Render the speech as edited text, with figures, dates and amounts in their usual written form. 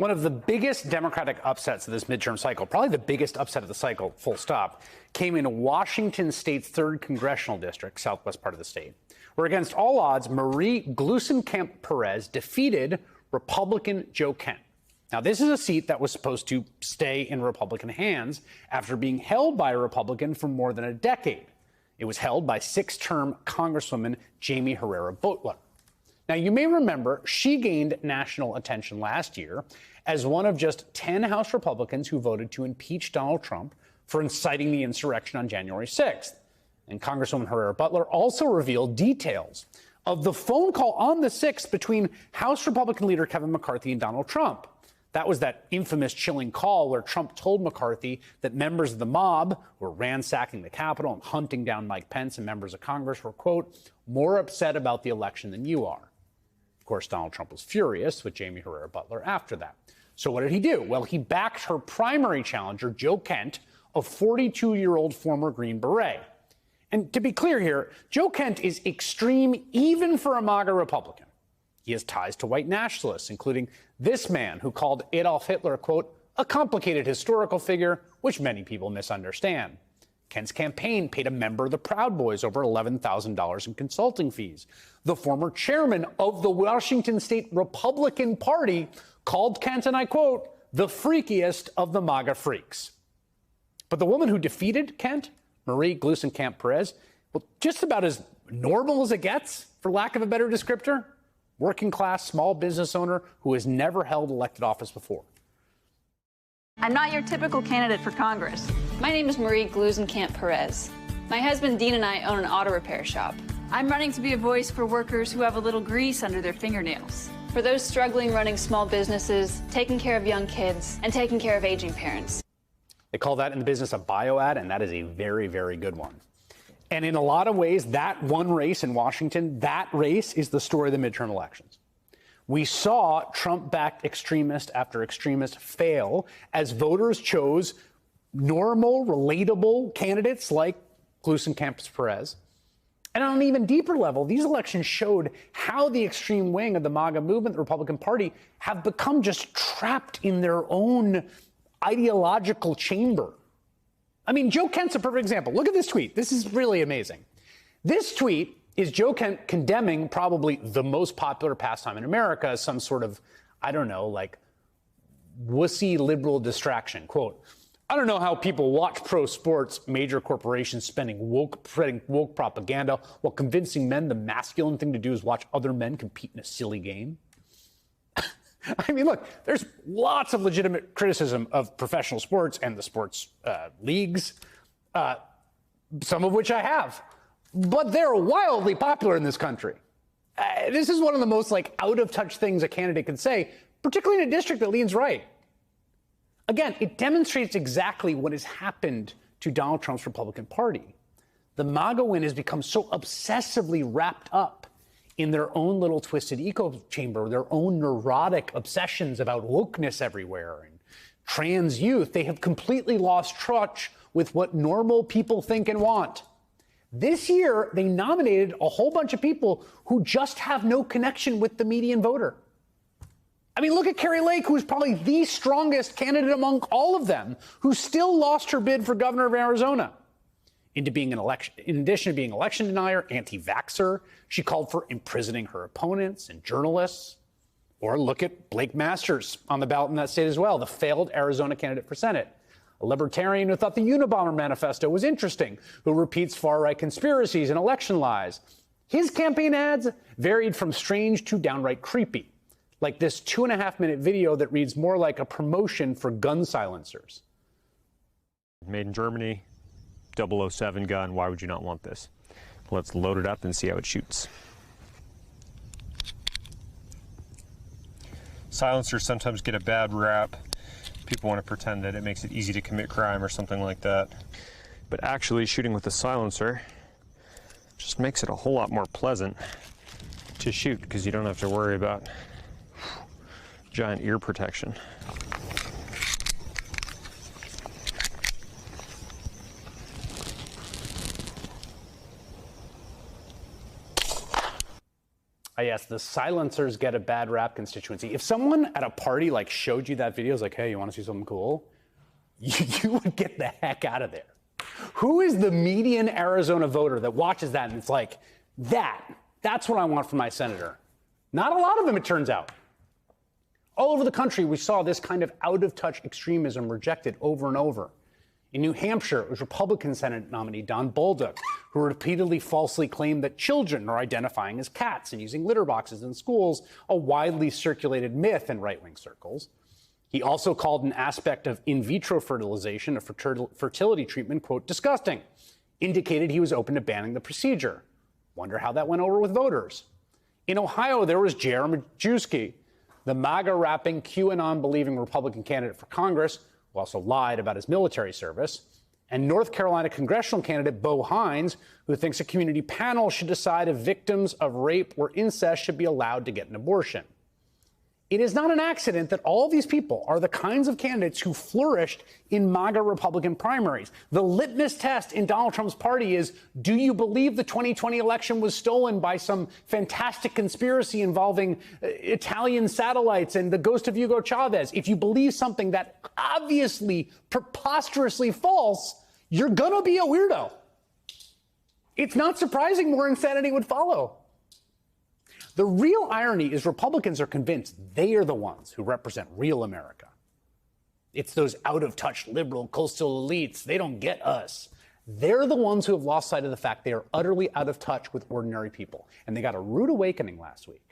One of the biggest Democratic upsets of this midterm cycle, probably the biggest upset of the cycle, full stop, came in Washington State's 3rd congressional district, southwest part of the state, where against all odds, Marie Gluesenkamp Perez defeated Republican Joe Kent. Now, this is a seat that was supposed to stay in Republican hands after being held by a Republican for more than a decade. It was held by 6th-term Congresswoman Jaime Herrera Beutler. Now, you may remember she gained national attention last year as one of just 10 House Republicans who voted to impeach Donald Trump for inciting the insurrection on January 6th. And Congresswoman Herrera Beutler also revealed details of the phone call on the 6th between House Republican leader Kevin McCarthy and Donald Trump. That was that infamous chilling call where Trump told McCarthy that members of the mob who were ransacking the Capitol and hunting down Mike Pence and members of Congress were, quote, more upset about the election than you are. Of course, Donald Trump was furious with Jaime Herrera Beutler after that. So what did he do? Well, he backed her primary challenger, Joe Kent, a 42-year-old former Green Beret. And to be clear here, Joe Kent is extreme even for a MAGA Republican. He has ties to white nationalists, including this man who called Adolf Hitler, quote, a complicated historical figure, which many people misunderstand. Kent's campaign paid a member of the Proud Boys over $11,000 in consulting fees. The former chairman of the Washington State Republican Party called Kent, and I quote, the freakiest of the MAGA freaks. But the woman who defeated Kent, Marie Gluesenkamp Perez, well, just about as normal as it gets, for lack of a better descriptor. Working class, small business owner who has never held elected office before. I'm not your typical candidate for Congress. My name is Marie Gluesenkamp Perez. My husband Dean and I own an auto repair shop. I'm running to be a voice for workers who have a little grease under their fingernails. For those struggling running small businesses, taking care of young kids, and taking care of aging parents. They call that in the business a bio-ad, and that is a very, very good one. And in a lot of ways, that one race in Washington, that race is the story of the midterm elections. We saw Trump-backed extremist after extremist fail as voters chose normal, relatable candidates like Gluesenkamp Perez. And on an even deeper level, these elections showed how the extreme wing of the MAGA movement, the Republican Party, have become just trapped in their own ideological chamber. I mean, Joe Kent's a perfect example. Look at this tweet. This is really amazing. This tweet is Joe Kent condemning probably the most popular pastime in America as some sort of, I don't know, like wussy liberal distraction. Quote, I don't know how people watch pro sports, major corporations spreading woke propaganda while convincing men the masculine thing to do is watch other men compete in a silly game. I mean, look, there's lots of legitimate criticism of professional sports and the sports leagues, some of which I have. But they're wildly popular in this country. This is one of the most out-of-touch things a candidate can say, particularly in a district that leans right. Again, it demonstrates exactly what has happened to Donald Trump's Republican Party. The MAGA win has become so obsessively wrapped up in their own little twisted echo chamber, their own neurotic obsessions about wokeness everywhere and trans youth. They have completely lost touch with what normal people think and want. This year, they nominated a whole bunch of people who just have no connection with the median voter. I mean, look at Kari Lake, who is probably the strongest candidate among all of them, who still lost her bid for governor of Arizona. In addition to being election denier, anti-vaxxer, she called for imprisoning her opponents and journalists. Or look at Blake Masters on the ballot in that state as well, the failed Arizona candidate for Senate. A libertarian who thought the Unabomber manifesto was interesting, who repeats far-right conspiracies and election lies. His campaign ads varied from strange to downright creepy, like this 2.5-minute video that reads more like a promotion for gun silencers. Made in Germany, 007 gun, why would you not want this? Let's load it up and see how it shoots. Silencers sometimes get a bad rap. People want to pretend that it makes it easy to commit crime or something like that. But actually shooting with a silencer just makes it a whole lot more pleasant to shoot because you don't have to worry about giant ear protection. yes, the silencers get a bad rap constituency. If someone at a party like showed you that video, is like, hey, you want to see something cool? You would get the heck out of there. Who is the median Arizona voter that watches that and it's like, that's what I want from my senator? Not a lot of them, it turns out. All over the country, we saw this kind of out-of-touch extremism rejected over and over. In New Hampshire, it was Republican Senate nominee Don Bolduc, who repeatedly falsely claimed that children are identifying as cats and using litter boxes in schools, a widely circulated myth in right-wing circles. He also called an aspect of in vitro fertilization, a fertility treatment, quote, disgusting, indicated he was open to banning the procedure. Wonder how that went over with voters. In Ohio, there was Jeremy Majewski, the MAGA-rapping, QAnon-believing Republican candidate for Congress, who also lied about his military service, and North Carolina congressional candidate Bo Hines, who thinks a community panel should decide if victims of rape or incest should be allowed to get an abortion. It is not an accident that all of these people are the kinds of candidates who flourished in MAGA Republican primaries. The litmus test in Donald Trump's party is, do you believe the 2020 election was stolen by some fantastic conspiracy involving Italian satellites and the ghost of Hugo Chavez? If you believe something that obviously preposterously false, you're going to be a weirdo. It's not surprising more insanity would follow. The real irony is Republicans are convinced they are the ones who represent real America. It's those out-of-touch liberal coastal elites. They don't get us. They're the ones who have lost sight of the fact they are utterly out of touch with ordinary people. And they got a rude awakening last week.